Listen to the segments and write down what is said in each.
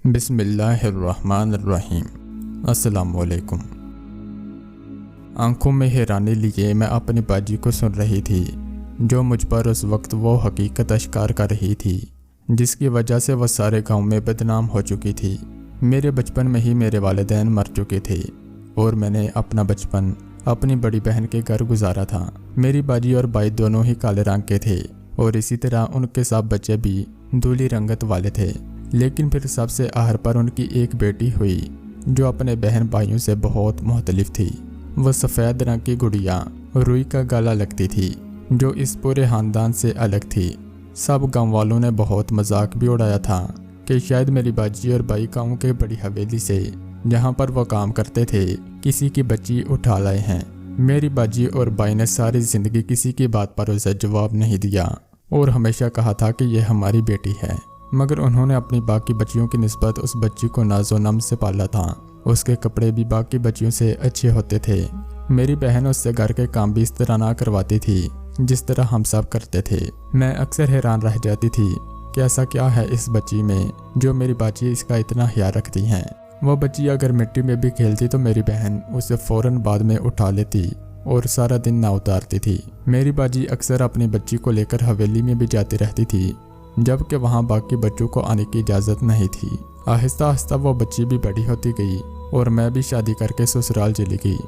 बिस्मिल्लाहिर्रहमानिर्रहीम। अस्सलामुअलैकुम। आंखों में हैरानी लिए मैं अपनी बाजी को सुन रही थी, जो मुझ पर उस वक्त वो हकीकत अश्कार कर रही थी जिसकी वजह से वह सारे गांव में बदनाम हो चुकी थी। मेरे बचपन में ही मेरे वालिदैन मर चुके थे और मैंने अपना बचपन अपनी बड़ी बहन के घर गुजारा था। मेरी बाजी और भाई दोनों ही काले रंग के थे और इसी तरह उनके सब बच्चे भी दूली रंगत वाले थे। लेकिन फिर सबसे आखिर पर उनकी एक बेटी हुई जो अपने बहन भाइयों से बहुत मुख्तलिफ थी। वह सफ़ेद रंग की गुड़िया रुई का गला लगती थी जो इस पूरे ख़ानदान से अलग थी। सब गांव वालों ने बहुत मजाक भी उड़ाया था कि शायद मेरी बाजी और भाई गाँव के बड़ी हवेली से जहां पर वो काम करते थे किसी की बच्ची उठा लाए हैं। मेरी बाजी और भाई ने सारी ज़िंदगी किसी की बात पर उसे जवाब नहीं दिया और हमेशा कहा था कि यह हमारी बेटी है, मगर उन्होंने अपनी बाकी बच्चियों की निस्बत उस बच्ची को नाजो नम से पाला था। उसके कपड़े भी बाकी बच्चियों से अच्छे होते थे। मेरी बहन उससे घर के काम भी इस तरह ना करवाती थी जिस तरह हम सब करते थे। मैं अक्सर हैरान रह जाती थी कि ऐसा क्या है इस बच्ची में जो मेरी बाजी इसका इतना ख्याल रखती हैं। वह बच्ची अगर मिट्टी में भी खेलती तो मेरी बहन उसे फ़ौरन बाद में उठा लेती और सारा दिन ना उतारती थी। मेरी बाजी अक्सर अपनी बच्ची को लेकर हवेली में भी जाती रहती थी जबकि वहाँ बाकी बच्चों को आने की इजाज़त नहीं थी। आहिस्ता आहिस्ता वो बच्ची भी बड़ी होती गई और मैं भी शादी करके ससुराल चली गई।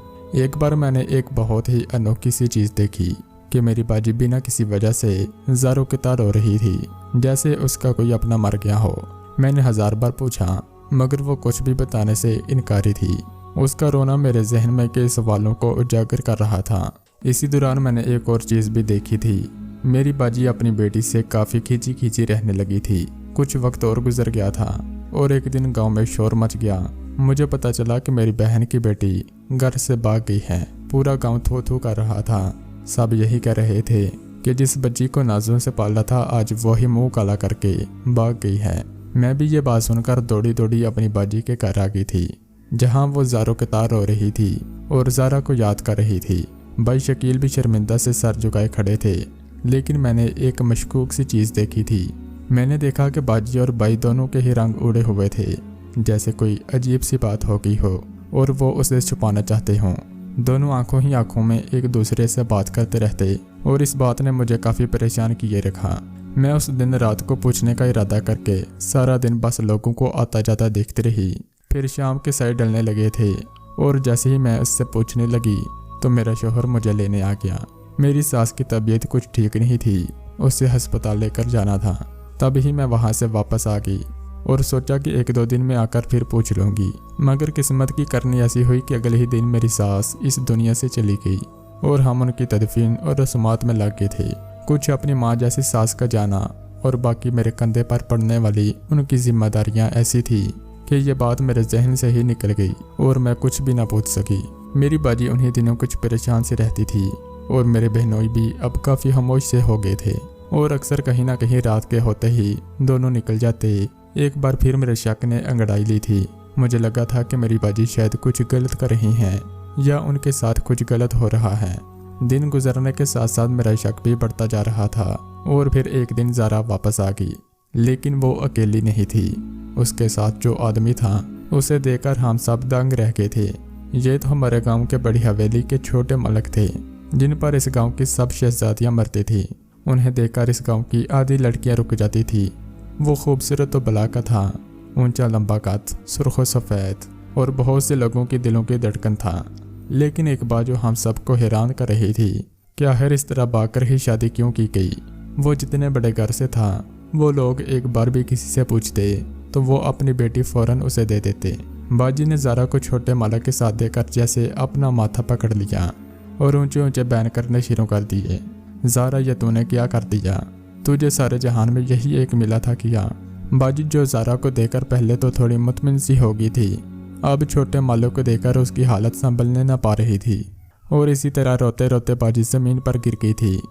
एक बार मैंने एक बहुत ही अनोखी सी चीज़ देखी कि मेरी बाजी बिना किसी वजह से ज़ारों की तरह रो रही थी, जैसे उसका कोई अपना मर गया हो। मैंने 1000 बार पूछा मगर वो कुछ भी बताने से इनकारी थी। उसका रोना मेरे जहन में कई सवालों को उजागर कर रहा था। इसी दौरान मैंने एक और चीज़ भी देखी थी। मेरी बाजी अपनी बेटी से काफ़ी खींची खींची रहने लगी थी। कुछ वक्त और गुजर गया था और एक दिन गांव में शोर मच गया। मुझे पता चला कि मेरी बहन की बेटी घर से भाग गई है। पूरा गांव थू थू कर रहा था। सब यही कह रहे थे कि जिस बच्ची को नाज़ों से पाला था आज वही मुंह काला करके भाग गई है। मैं भी ये बात सुनकर दौड़ी दौड़ी अपनी बाजी के घर आ गई थी जहाँ वो ज़ारों के तार रो रही थी और ज़ारा को याद कर रही थी। भाई शकील भी शर्मिंदा से सर झुकाए खड़े थे। लेकिन मैंने एक मशकूक सी चीज़ देखी थी। मैंने देखा कि बाजी और भाई दोनों के ही रंग उड़े हुए थे, जैसे कोई अजीब सी बात हो गई हो और वो उसे छुपाना चाहते हों। दोनों आंखों ही आंखों में एक दूसरे से बात करते रहते और इस बात ने मुझे काफ़ी परेशान किए रखा। मैं उस दिन रात को पूछने का इरादा करके सारा दिन बस लोगों को आता जाता देखती रही। फिर शाम के साए डलने लगे थे और जैसे ही मैं उससे पूछने लगी तो मेरा शौहर मुझे लेने आ गया। मेरी सास की तबीयत कुछ ठीक नहीं थी, उसे अस्पताल लेकर जाना था। तब ही मैं वहाँ से वापस आ गई और सोचा कि 1-2 दिन में आकर फिर पूछ लूँगी, मगर किस्मत की करनी ऐसी हुई कि अगले ही दिन मेरी सास इस दुनिया से चली गई और हम उनकी तदफीन और रस्मात में लग गए थे। कुछ अपनी माँ जैसी सास का जाना और बाकी मेरे कंधे पर पड़ने वाली उनकी जिम्मेदारियाँ ऐसी थी कि ये बात मेरे जहन से ही निकल गई और मैं कुछ भी ना पूछ सकी। मेरी बाजी उन्हीं दिनों कुछ परेशान सी रहती थी और मेरे बहनोई भी अब काफ़ी खामोश से हो गए थे और अक्सर कहीं ना कहीं रात के होते ही दोनों निकल जाते। एक बार फिर मेरे शक ने अंगड़ाई ली थी। मुझे लगा था कि मेरी बाजी शायद कुछ गलत कर रही हैं या उनके साथ कुछ गलत हो रहा है। दिन गुजरने के साथ साथ मेरा शक भी बढ़ता जा रहा था और फिर एक दिन ज़ारा वापस आ गई, लेकिन वो अकेली नहीं थी। उसके साथ जो आदमी था उसे देखकर हम सब दंग रह गए थे। ये तो हमारे गाँव के बड़ी हवेली के छोटे मलक थे जिन पर इस गांव की सब शहजादियां मरती थी। उन्हें देखकर इस गांव की आधी लड़कियां रुक जाती थी। वो खूबसूरत तो भला का था, ऊंचा लंबा कद, सुर्ख सफ़ेद और बहुत से लोगों के दिलों की धड़कन था। लेकिन एक बात जो हम सबको हैरान कर रही थी कि आखिर इस तरह भागकर ही शादी क्यों की गई। वो जितने बड़े घर से था वो लोग एक बार भी किसी से पूछते तो वो अपनी बेटी फ़ौरन उसे दे देते। बाजी ने ज़ारा को छोटे मालक के साथ देकर जैसे अपना माथा पकड़ लिया और ऊंचे ऊंचे बैन करने शुरू कर दिए। ज़ारा ये तूने क्या कर दिया? तुझे सारे जहान में यही एक मिला था किया। बाजी जो ज़ारा को देखकर पहले तो थोड़ी मुतमिन सी हो गई थी, अब छोटे मालों को देखकर उसकी हालत संभलने न पा रही थी और इसी तरह रोते रोते बाजी ज़मीन पर गिर गई थी।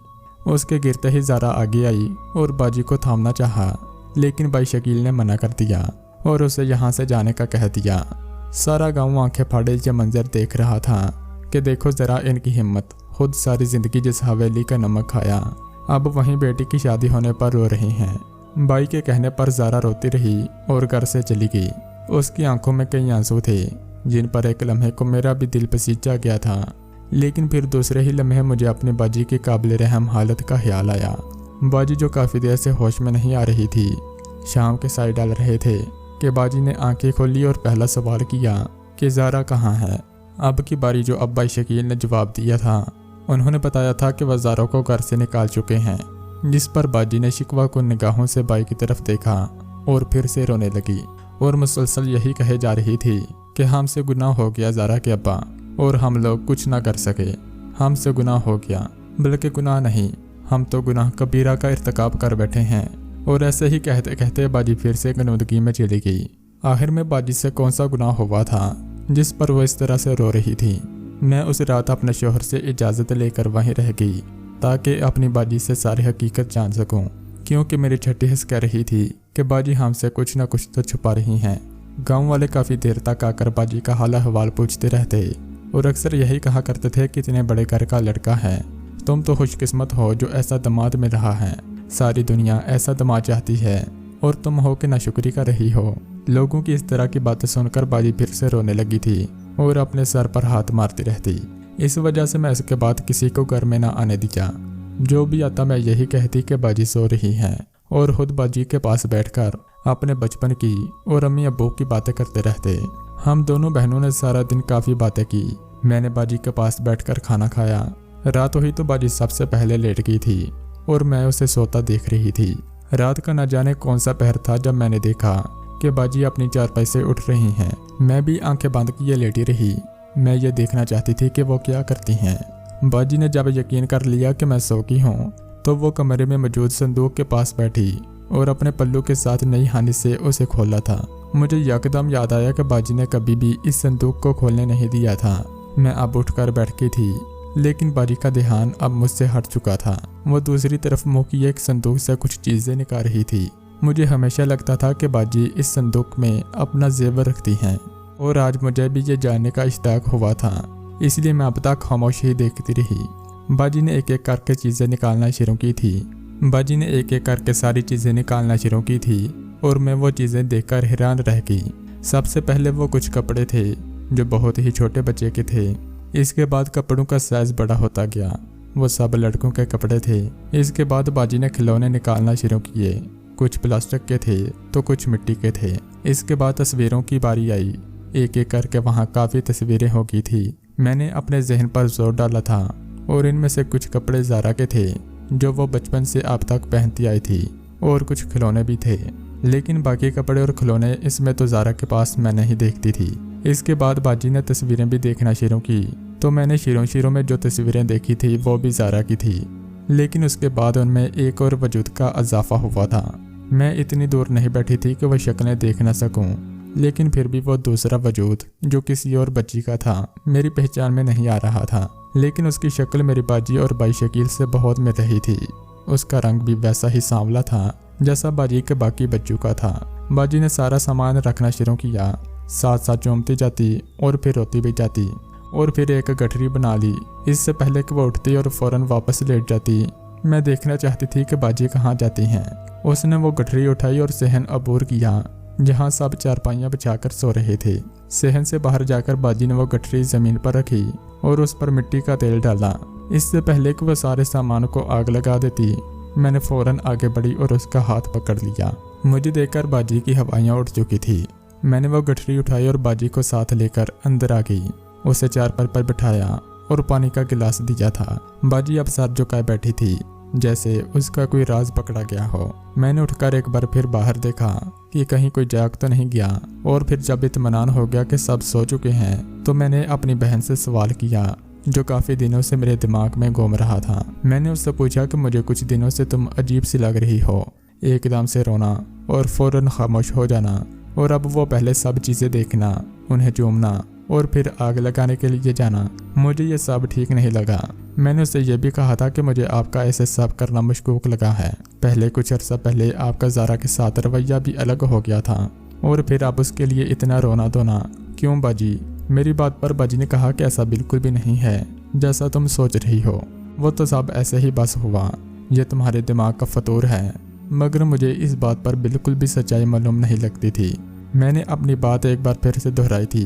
उसके गिरते ही ज़ारा आगे आई और बाजी को थामना चाहा, लेकिन भाई शकील ने मना कर दिया और उसे यहाँ से जाने का कह दिया। सारा गाँव आंखें फाड़े ये मंजर देख रहा था कि देखो ज़रा इनकी हिम्मत, खुद सारी ज़िंदगी जिस हवेली का नमक खाया अब वहीं बेटी की शादी होने पर रो रही हैं। भाई के कहने पर ज़ारा रोती रही और घर से चली गई। उसकी आंखों में कई आंसू थे जिन पर एक लम्हे को मेरा भी दिल पसीजा गया था, लेकिन फिर दूसरे ही लम्हे मुझे अपनी बाजी की काबिल रहम हालत का ख्याल आया। बाजी जो काफ़ी देर से होश में नहीं आ रही थी, शाम के साए डाल रहे थे कि बाजी ने आंखें खोली और पहला सवाल किया कि ज़ारा कहाँ है। अब की बारी जो अब्बा शकील ने जवाब दिया था, उन्होंने बताया था कि वह ज़ारा को घर से निकाल चुके हैं, जिस पर बाजी ने शिकवा को निगाहों से बाई की तरफ देखा और फिर से रोने लगी और मुसलसल यही कहे जा रही थी कि हमसे गुनाह हो गया ज़ारा के अब्बा और हम लोग कुछ ना कर सके। हमसे गुनाह हो गया, बल्कि गुनाह नहीं, हम तो गुनाह कबीरा का इर्तिकाब कर बैठे हैं। और ऐसे ही कहते कहते बाजी फिर से गनूदगी में चली गई। आखिर में बाजी से कौन सा गुनाह हुआ था जिस पर वो इस तरह से रो रही थी। मैं उस रात अपने शोहर से इजाज़त लेकर वहीं रह गई ताकि अपनी बाजी से सारी हकीकत जान सकूं, क्योंकि मेरी छठी हिस्स कह रही थी कि बाजी हमसे कुछ न कुछ तो छुपा रही हैं। गांव वाले काफ़ी देर तक आकर बाजी का हाल अहवाल पूछते रहते और अक्सर यही कहा करते थे कि इतने बड़े घर का लड़का है, तुम तो खुशकिस्मत हो जो ऐसा दामाद मिल रहा है। सारी दुनिया ऐसा दामाद चाहती है और तुम हो कि नाशुक्री कर रही हो। लोगों की इस तरह की बातें सुनकर बाजी फिर से रोने लगी थी और अपने सर पर हाथ मारती रहती। इस वजह से मैं इसके बाद किसी को घर में ना आने दिया। जो भी आता मैं यही कहती कि बाजी सो रही है और खुद बाजी के पास बैठकर अपने बचपन की और अम्मी अब्बू की बातें करते रहते। हम दोनों बहनों ने सारा दिन काफ़ी बातें की। मैंने बाजी के पास बैठकर खाना खाया। रात हुई तो बाजी सबसे पहले लेट गई थी और मैं उसे सोता देख रही थी। रात का न जाने कौन सा पहर था जब मैंने देखा कि बाजी अपनी चारपाई से उठ रही हैं। मैं भी आंखें बंद किए लेटी रही। मैं ये देखना चाहती थी कि वो क्या करती हैं। बाजी ने जब यकीन कर लिया कि मैं सो गई हूँ तो वो कमरे में मौजूद संदूक के पास बैठी और अपने पल्लू के साथ नई हानि से उसे खोला था। मुझे यकदम याद आया कि बाजी ने कभी भी इस संदूक को खोलने नहीं दिया था। मैं अब उठकर बैठ गई थी, लेकिन बाजी का ध्यान अब मुझसे हट चुका था। वो दूसरी तरफ मुँह किए एक संदूक से कुछ चीज़ें निकाल रही थी। मुझे हमेशा लगता था कि बाजी इस संदूक में अपना जेवर रखती हैं और आज मुझे भी ये जानने का इश्ताक हुआ था, इसलिए मैं अब तक खामोश ही देखती रही। बाजी ने एक एक करके चीज़ें निकालना शुरू की थी। बाजी ने एक एक करके सारी चीज़ें निकालना शुरू की थी और मैं वो चीज़ें देखकर हैरान रह गई। सबसे पहले वो कुछ कपड़े थे जो बहुत ही छोटे बच्चे के थे। इसके बाद कपड़ों का साइज़ बड़ा होता गया। वो सब लड़कों के कपड़े थे। इसके बाद बाजी ने खिलौने निकालना शुरू किए। कुछ प्लास्टिक के थे तो कुछ मिट्टी के थे। इसके बाद तस्वीरों की बारी आई। एक एक करके वहाँ काफ़ी तस्वीरें हो गई थी। मैंने अपने जहन पर जोर डाला था और इनमें से कुछ कपड़े ज़ारा के थे जो वो बचपन से अब तक पहनती आई थी और कुछ खिलौने भी थे, लेकिन बाकी कपड़े और खिलौने इसमें तो ज़ारा के पास मैं नहीं देखती थी। इसके बाद बाजी ने तस्वीरें भी देखना शुरू की तो मैंने शीरों में जो तस्वीरें देखी थी वो भी ज़ारा की थी, लेकिन उसके बाद उनमें एक और वजूद का इजाफा हुआ था। मैं इतनी दूर नहीं बैठी थी कि वह शक्लें देख ना सकूं, लेकिन फिर भी वो दूसरा वजूद जो किसी और बच्ची का था मेरी पहचान में नहीं आ रहा था, लेकिन उसकी शक्ल मेरी बाजी और बाई शकील से बहुत मिल रही थी। उसका रंग भी वैसा ही सांवला था जैसा बाजी के बाकी बच्चों का था। बाजी ने सारा सामान रखना शुरू किया, साथ साथ चूमती जाती और फिर रोती भी जाती और फिर एक गठरी बना ली इससे पहले कि वो उठती और फौरन वापस लेट जाती। मैं देखना चाहती थी कि बाजी कहाँ जाती हैं। उसने वो गठरी उठाई और सहन अबूर किया जहाँ सब चारपाइयाँ बिछाकर सो रहे थे। सहन से बाहर जाकर बाजी ने वो गठरी ज़मीन पर रखी और उस पर मिट्टी का तेल डाला। इससे पहले कि वह सारे सामान को आग लगा देती, मैंने फौरन आगे बढ़ी और उसका हाथ पकड़ लिया। मुझे देखकर बाजी की हवाइयाँ उठ चुकी थी। मैंने वो गठरी उठाई और बाजी को साथ लेकर अंदर आ गई। उसे चारपाई पर बिठाया और पानी का गिलास दिया था। बाजी अब सर झुकाए बैठी थी जैसे उसका कोई राज पकड़ा गया हो। मैंने उठकर एक बार फिर बाहर देखा कि कहीं कोई जाग तो नहीं गया और फिर जब इत्मीनान हो गया कि सब सो चुके हैं तो मैंने अपनी बहन से सवाल किया जो काफ़ी दिनों से मेरे दिमाग में घूम रहा था। मैंने उससे पूछा कि मुझे कुछ दिनों से तुम अजीब सी लग रही हो, एकदम से रोना और फौरन खामोश हो जाना और अब वो पहले सब चीज़ें देखना, उन्हें चूमना और फिर आग लगाने के लिए जाना। मुझे ये सब ठीक नहीं लगा। मैंने उससे यह भी कहा था कि मुझे आपका ऐसे सब करना मशकूक लगा है। पहले कुछ अर्सा पहले आपका ज़ारा के साथ रवैया भी अलग हो गया था और फिर आप उसके लिए इतना रोना धोना क्यों बाजी? मेरी बात पर बाजी ने कहा कि ऐसा बिल्कुल भी नहीं है जैसा तुम सोच रही हो। वो तो सब ऐसे ही बस हुआ, ये तुम्हारे दिमाग का फतूर है। मगर मुझे इस बात पर बिल्कुल भी सच्चाई मालूम नहीं लगती थी। मैंने अपनी बात एक बार फिर से दोहराई थी,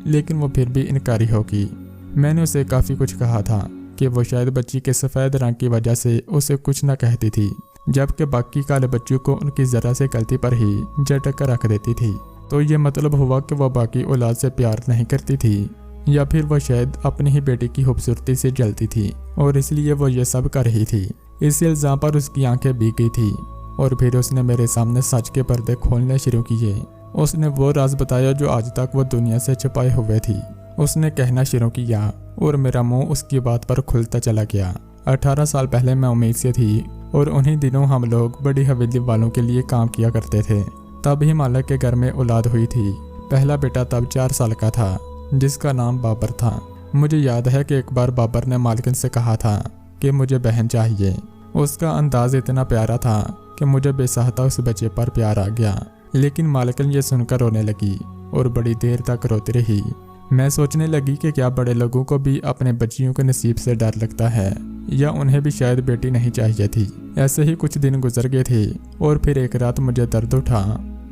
लेकिन वो फिर भी इनकारी होगी। मैंने उसे काफ़ी कुछ कहा था कि वो शायद बच्ची के सफ़ेद रंग की वजह से उसे कुछ न कहती थी, जबकि बाकी काले बच्चों को उनकी ज़रा से गलती पर ही झटक कर रख देती थी। तो ये मतलब हुआ कि वह बाकी औलाद से प्यार नहीं करती थी, या फिर वह शायद अपनी ही बेटी की खूबसूरती से जलती थी और इसलिए वो ये सब कर रही थी। इस इल्ज़ाम पर उसकी आंखें भीग गई थी और फिर उसने मेरे सामने सच के पर्दे खोलने शुरू किए। उसने वो राज बताया जो आज तक वो दुनिया से छुपाए हुए थी। उसने कहना शुरू किया और मेरा मुंह उसकी बात पर खुलता चला गया। 18 साल पहले मैं उम्मीद से थी और उन्हीं दिनों हम लोग बड़ी हवेली वालों के लिए काम किया करते थे। तब ही मालिक के घर में औलाद हुई थी। पहला बेटा तब 4 साल का था, जिसका नाम बाबर था। मुझे याद है कि एक बार बाबर ने मालिकन से कहा था कि मुझे बहन चाहिए। उसका अंदाज इतना प्यारा था कि मुझे बेसहाता उस बच्चे पर प्यार आ गया। लेकिन मालिकन ये सुनकर रोने लगी और बड़ी देर तक रोती रही। मैं सोचने लगी कि क्या बड़े लोगों को भी अपने बच्चियों के नसीब से डर लगता है, या उन्हें भी शायद बेटी नहीं चाहिए थी। ऐसे ही कुछ दिन गुजर गए थे और फिर एक रात मुझे दर्द उठा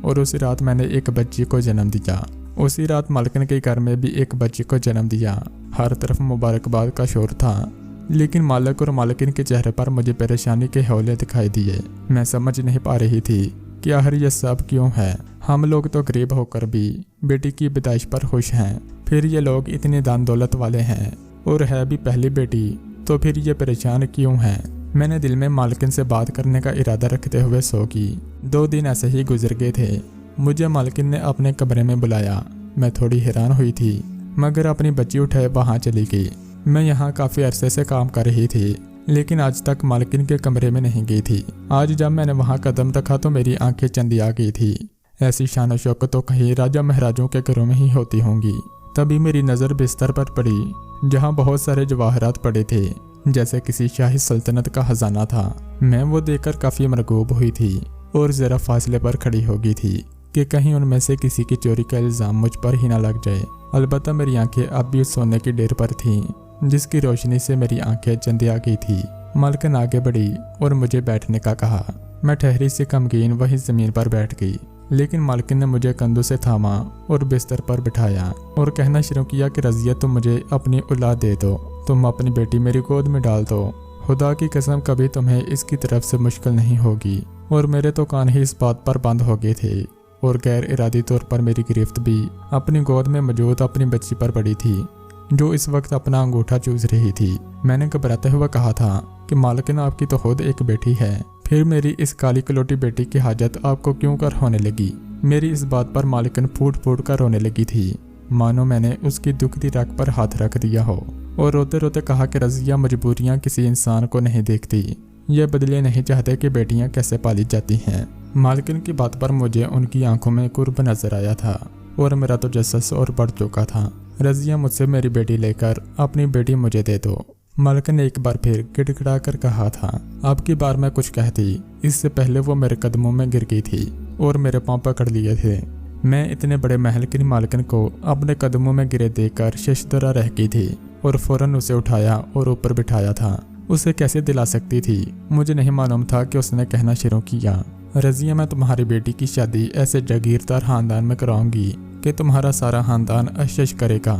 और उसी रात मैंने एक बच्ची को जन्म दिया। उसी रात मालिकन के घर में भी एक बच्ची को जन्म दिया। हर तरफ मुबारकबाद का शोर था, लेकिन मालिक और मालिकिन के चेहरे पर मुझे परेशानी के हौले दिखाई दिए। मैं समझ नहीं पा रही थी कि आखिर ये सब क्यों है। हम लोग तो गरीब होकर भी बेटी की पैदाइश पर खुश हैं, फिर ये लोग इतने दान दौलत वाले हैं और है भी पहली बेटी, तो फिर ये परेशान क्यों हैं। मैंने दिल में मालकिन से बात करने का इरादा रखते हुए सो की। 2 दिन ऐसे ही गुजर गए थे। मुझे मालकिन ने अपने कमरे में बुलाया। मैं थोड़ी हैरान हुई थी, मगर अपनी बच्ची उठाए वहाँ चली गई। मैं यहाँ काफ़ी अरसे से काम कर रही थी, लेकिन आज तक मालकिन के कमरे में नहीं गई थी। आज जब मैंने वहाँ कदम रखा तो मेरी आंखें चंदी आ गई थी। ऐसी शान शौकत तो कहीं राजा महाराजों के घरों में ही होती होंगी। तभी मेरी नज़र बिस्तर पर पड़ी, जहाँ बहुत सारे जवाहरात पड़े थे, जैसे किसी शाही सल्तनत का खजाना था। मैं वो देखकर काफ़ी मरगूब हुई थी और ज़रा फासले पर खड़ी हो गई थी कि कहीं उनमें से किसी की चोरी का इल्ज़ाम मुझ पर ही ना लग जाए। अलबत्ता मेरी आंखें अब भी उस सोने की डेर पर थीं, जिसकी रोशनी से मेरी आंखें चंदी आ गई थी। मालकिन आगे बढ़ी और मुझे बैठने का कहा। मैं ठहरी से गमगीन वहीं ज़मीन पर बैठ गई, लेकिन मालकिन ने मुझे कंधों से थामा और बिस्तर पर बिठाया और कहना शुरू किया कि रज़िया, तुम मुझे अपनी औलाद दे दो, तुम अपनी बेटी मेरी गोद में डाल दो। खुदा की कसम कभी तुम्हें इसकी तरफ से मुश्किल नहीं होगी। और मेरे तो कान ही इस बात पर बंद हो गए थे और गैर इरादी तौर पर मेरी गिरफ्त भी अपनी गोद में मौजूद अपनी बच्ची पर पड़ी थी, जो इस वक्त अपना अंगूठा चूस रही थी। मैंने घबराते हुए कहा था कि मालकिन, आपकी तो खुद एक बेटी है, फिर मेरी इस काली कलोटी बेटी की हाजत आपको क्यों कर होने लगी। मेरी इस बात पर मालकिन फूट फूट कर रोने लगी थी, मानो मैंने उसकी दुखती रग पर हाथ रख दिया हो, और रोते रोते कहा कि रज़िया, मजबूरियाँ किसी इंसान को नहीं देखती। ये बदले नहीं चाहते कि बेटियाँ कैसे पाली जाती हैं। मालकिन की बात पर मुझे उनकी आंखों में कुर्ब नजर आया था और मेरा तो जस्स और बढ़ चुका था। रज़िया, मुझसे मेरी बेटी लेकर अपनी बेटी मुझे दे दो। मालकिन ने एक बार फिर गिड़गिड़ा कर कहा था। अब की बार मैं कुछ कहती, इससे पहले वो मेरे कदमों में गिर गई थी और मेरे पांव पकड़ लिए थे। मैं इतने बड़े महल की मालकिन को अपने कदमों में गिरे देखकर शशदरा रह गई थी और फौरन उसे उठाया और ऊपर बिठाया था। उसे कैसे दिला सकती थी, मुझे नहीं मालूम था कि उसने कहना शुरू किया, रज़िया, मैं तुम्हारी बेटी की शादी ऐसे जागीरदार खानदान में कराऊंगी कि तुम्हारा सारा खानदान अशश करेगा।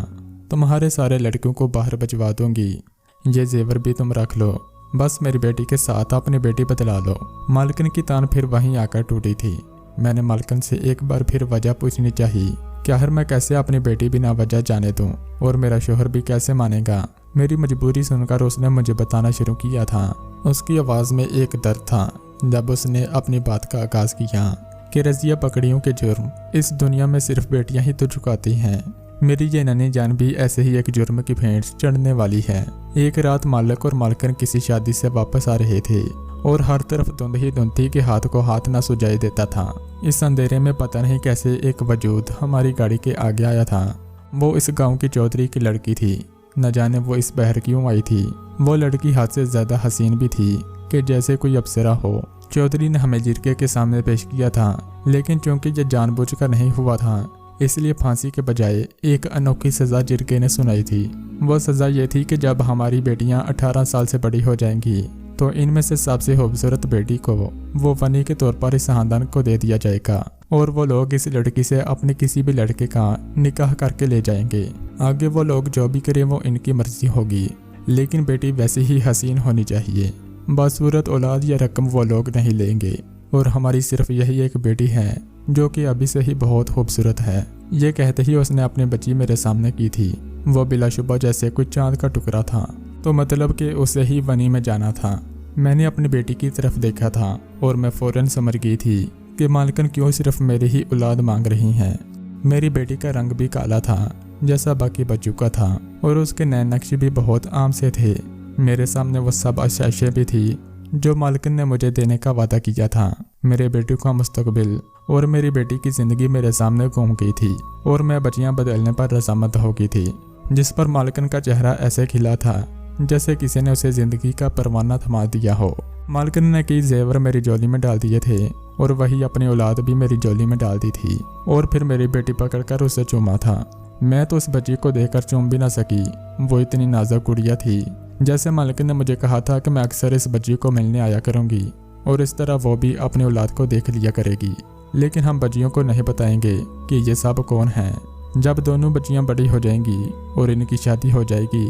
तुम्हारे सारे लड़कियों को बाहर भिजवा दूंगी। ये जेवर भी तुम रख लो, बस मेरी बेटी के साथ अपनी बेटी बदला लो। मालकिन की तान फिर वहीं आकर टूटी थी। मैंने मालकिन से एक बार फिर वजह पूछनी चाहिए कि आखिर मैं कैसे अपनी बेटी बिना वजह जाने दूं, और मेरा शोहर भी कैसे मानेगा। मेरी मजबूरी सुनकर उसने मुझे बताना शुरू किया था। उसकी आवाज़ में एक दर्द था जब उसने अपनी बात का आगाज़ किया कि रज़िया, पकड़ियों के जुर्म इस दुनिया में सिर्फ बेटियां ही तो चुकाती हैं। मेरी ये नन्ही जान भी ऐसे ही एक जुर्म की भेंट चढ़ने वाली है। एक रात मालिक और मालकिन किसी शादी से वापस आ रहे थे और हर तरफ धुंध ही धुंध थी कि हाथ को हाथ ना सुझाई देता था। इस अंधेरे में पता नहीं कैसे एक वजूद हमारी गाड़ी के आगे आया था। वो इस गांव की चौधरी की लड़की थी। न जाने वो इस बहर क्यों आई थी। वो लड़की हाथ से ज़्यादा हसीन भी थी कि जैसे कोई अप्सरा हो। चौधरी ने हमें जिरके के सामने पेश किया था, लेकिन चूंकि यह जानबूझकर नहीं हुआ था, इसलिए फांसी के बजाय एक अनोखी सज़ा जिरके ने सुनाई थी। वो सज़ा ये थी कि जब हमारी बेटियां 18 साल से बड़ी हो जाएंगी तो इनमें से सबसे खूबसूरत बेटी को वो वनी के तौर पर इस खानदान को दे दिया जाएगा और वो लोग इस लड़की से अपने किसी भी लड़के का निकाह करके ले जाएंगे। आगे वो लोग जो भी करें वो इनकी मर्जी होगी, लेकिन बेटी वैसे ही हसीन होनी चाहिए। बासूरत औलाद या रकम वो लोग नहीं लेंगे और हमारी सिर्फ यही एक बेटी है जो कि अभी से ही बहुत खूबसूरत है। ये कहते ही उसने अपनी बच्ची मेरे सामने की थी। वो बिलाशुबा जैसे कोई चांद का टुकड़ा था, तो मतलब कि उसे ही वनी में जाना था। मैंने अपनी बेटी की तरफ देखा था और मैं फौरन समझ गई थी कि मालकन क्यों सिर्फ मेरी ही औलाद मांग रही हैं। मेरी बेटी का रंग भी काला था जैसा बाकी बच्चों का था और उसके नैन नक्श भी बहुत आम से थे। मेरे सामने वो सब अशाइशें भी थी जो मालकन ने मुझे देने का वादा किया था। मेरे बेटी का मुस्तकबिल और मेरी बेटी की ज़िंदगी मेरे सामने घूम गई थी और मैं बच्चियां बदलने पर रजामंद हो गई थी, जिस पर मालकन का चेहरा ऐसे खिला था जैसे किसी ने उसे ज़िंदगी का परवाना थमा दिया हो। मालकन ने कई जेवर मेरी झोली में डाल दिए थे और वही अपनी औलाद भी मेरी झोली में डाल दी थी और फिर मेरी बेटी पकड़कर उसे चूमा था। मैं तो उस बच्ची को देखकर चूम भी ना सकी, वो इतनी नाजुक गुड़िया थी। जैसे मालकन ने मुझे कहा था कि मैं अक्सर इस बच्ची को मिलने आया करूंगी और इस तरह वो भी अपनी औलाद को देख लिया करेगी, लेकिन हम बच्चियों को नहीं बताएंगे कि ये सब कौन हैं। जब दोनों बच्चियां बड़ी हो जाएंगी और इनकी शादी हो जाएगी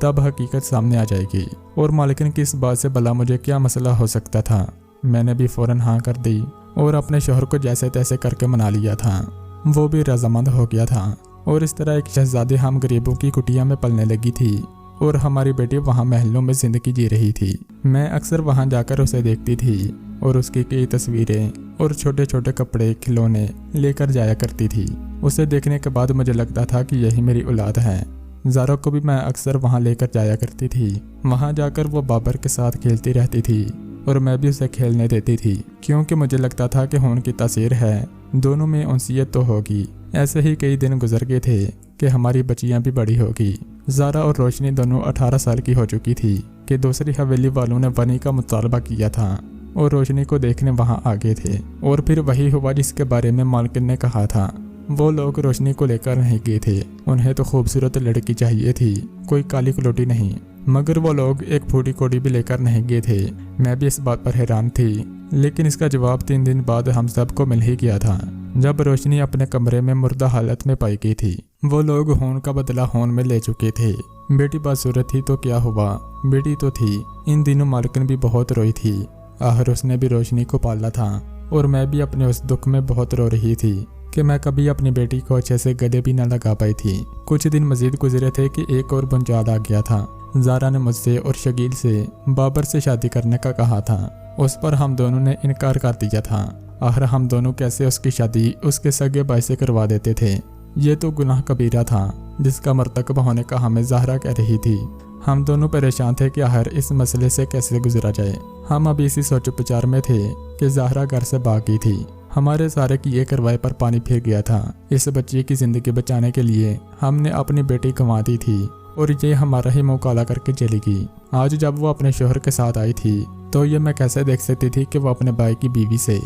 तब हकीकत सामने आ जाएगी। और मालकिन की इस बात से भला मुझे क्या मसला हो सकता था। मैंने भी फौरन हाँ कर दी और अपने शोहर को जैसे तैसे करके मना लिया था। वो भी रजामंद हो गया था और इस तरह एक शहजादी हम गरीबों की कुटिया में पलने लगी थी और हमारी बेटी वहाँ महलों में जिंदगी जी रही थी। मैं अक्सर वहाँ जाकर उसे देखती थी और उसकी कई तस्वीरें और छोटे छोटे कपड़े खिलौने लेकर जाया करती थी। उसे देखने के बाद मुझे लगता था कि यही मेरी औलाद है। ज़ारा को भी मैं अक्सर वहाँ लेकर जाया करती थी। वहाँ जाकर वो बाबर के साथ खेलती रहती थी और मैं भी उसे खेलने देती थी, क्योंकि मुझे लगता था कि खून की तासीर है, दोनों में उनसियत तो होगी। ऐसे ही कई दिन गुजर गए थे कि हमारी बच्चियां भी बड़ी होगी। ज़ारा और रोशनी दोनों 18 साल की हो चुकी थी कि दूसरी हवेली वालों ने वनी का मुतालबा किया था और रोशनी को देखने वहाँ आ गए थे। और फिर वही हुआ जिसके बारे में मालकिन ने कहा था। वो लोग रोशनी को लेकर नहीं गए थे, उन्हें तो खूबसूरत लड़की चाहिए थी, कोई काली कलोटी नहीं। मगर वो लोग एक फूटी कोड़ी भी लेकर नहीं गए थे। मैं भी इस बात पर हैरान थी, लेकिन इसका जवाब 3 दिन बाद हम सबको मिल ही गया था, जब रोशनी अपने कमरे में मुर्दा हालत में पाई गई थी। वो लोग खून का बदला खून में ले चुके थे। बेटी बदसूरत थी तो क्या हुआ, बेटी तो थी। इन दिनों मालकिन भी बहुत रोई थी। आखिर उसने भी रोशनी को पाला था और मैं भी अपने उस दुख में बहुत रो रही थी कि मैं कभी अपनी बेटी को अच्छे से गले भी न लगा पाई थी। कुछ दिन मजीद गुजरे थे कि एक और बुंजाद आ गया था। ज़ारा ने मुझसे और शकील से बाबर से शादी करने का कहा था। उस पर हम दोनों ने इनकार कर दिया था। आखिर हम दोनों कैसे उसकी शादी उसके सगे भाई से करवा देते थे। ये तो गुनाह कबीरा था जिसका मर्तकब होने का हमें ज़ाहरा कह रही थी। हम दोनों परेशान थे कि आखिर इस मसले से कैसे गुजरा जाए। हम अभी इसी सोच विचार में थे कि ज़ाहरा घर से भाग गई थी। हमारे सारे किए करवाए पर पानी फिर गया था। इस बच्ची की जिंदगी बचाने के लिए हमने अपनी बेटी गंवा दी थी और ये हमारा ही मुंह काला करके चली गई। आज जब वो अपने शोहर के साथ आई थी तो ये मैं कैसे देख सकती थी कि वो अपने भाई की बीवी से।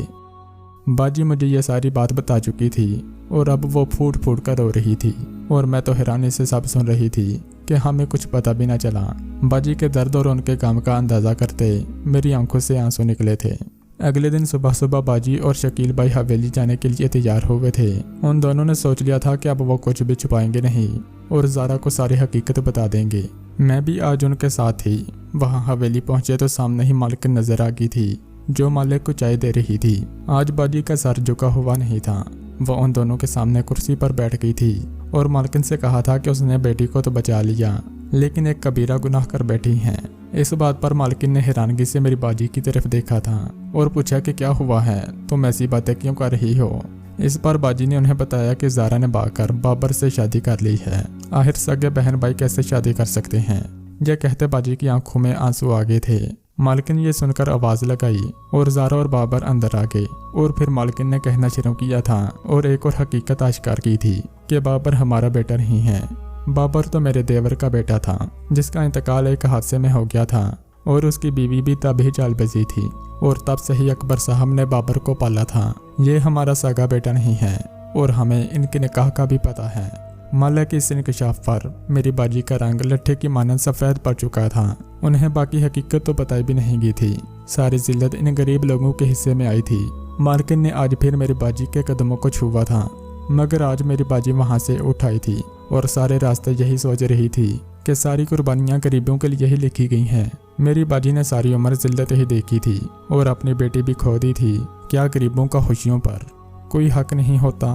बाजी मुझे ये सारी बात बता चुकी थी और अब वो फूट फूट कर रो रही थी और मैं तो हैरानी से सब सुन रही थी कि हमें कुछ पता भी ना चला। बाजी के दर्द और उनके काम का अंदाज़ा करते मेरी आंखों से आंसू निकले थे। अगले दिन सुबह सुबह बाजी और शकील भाई हवेली जाने के लिए तैयार हुए थे। उन दोनों ने सोच लिया था कि अब वो कुछ भी छुपाएंगे नहीं और ज़ारा को सारी हकीकत बता देंगे। मैं भी आज उनके साथ थी। वहाँ हवेली पहुंचे तो सामने ही मालकिन नजर आ गई थी जो मालिक को चाय दे रही थी। आज बाजी का सर झुका हुआ नहीं था। वो उन दोनों के सामने कुर्सी पर बैठ गई थी और मालकिन से कहा था कि उसने बेटी को तो बचा लिया लेकिन एक कबीरा गुनाह कर बैठी हैं। इस बात पर मालकिन ने हैरानगी से मेरी बाजी की तरफ देखा था और पूछा कि क्या हुआ है, तुम ऐसी बातें क्यों कर रही हो। इस पर बाजी ने उन्हें बताया कि ज़ारा ने भागकर बाबर से शादी कर ली है। आखिर सगे बहन भाई कैसे शादी कर सकते हैं। यह कहते बाजी की आंखों में आंसू आ गए थे। मालकिन ये सुनकर आवाज़ लगाई और ज़ारा और बाबर अंदर आ गए और फिर मालकिन ने कहना शुरू किया था और एक और हकीकत आश्कार की थी कि बाबर हमारा बेटा नहीं है। बाबर तो मेरे देवर का बेटा था जिसका इंतकाल एक हादसे में हो गया था और उसकी बीवी भी तब ही जाल बजी थी और तब से ही अकबर साहब ने बाबर को पाला था। ये हमारा सगा बेटा नहीं है और हमें इनके निकाह का भी पता है। माला के इस इंकशाफ पर मेरी बाजी का रंग लट्ठे की मानद सफ़ेद पड़ चुका था। उन्हें बाकी हकीकत तो बताई भी नहीं गई थी। सारी जिल्लत इन गरीब लोगों के हिस्से में आई थी। मालकिन ने आज फिर मेरी बाजी के कदमों को छुआ था, मगर आज मेरी बाजी वहाँ से उठ आई थी और सारे रास्ते यही सोच रही थी कि सारी कुर्बानियाँ गरीबों के लिए ही लिखी गई हैं। मेरी बाजी ने सारी उम्र जिल्लत ही देखी थी और अपनी बेटी भी खो दी थी। क्या गरीबों का खुशियों पर कोई हक नहीं होता?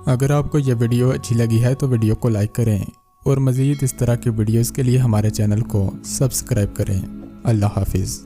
अगर आपको यह वीडियो अच्छी लगी है तो वीडियो को लाइक करें और मज़ीद इस तरह की वीडियोस के लिए हमारे चैनल को सब्सक्राइब करें। अल्लाह हाफिज़।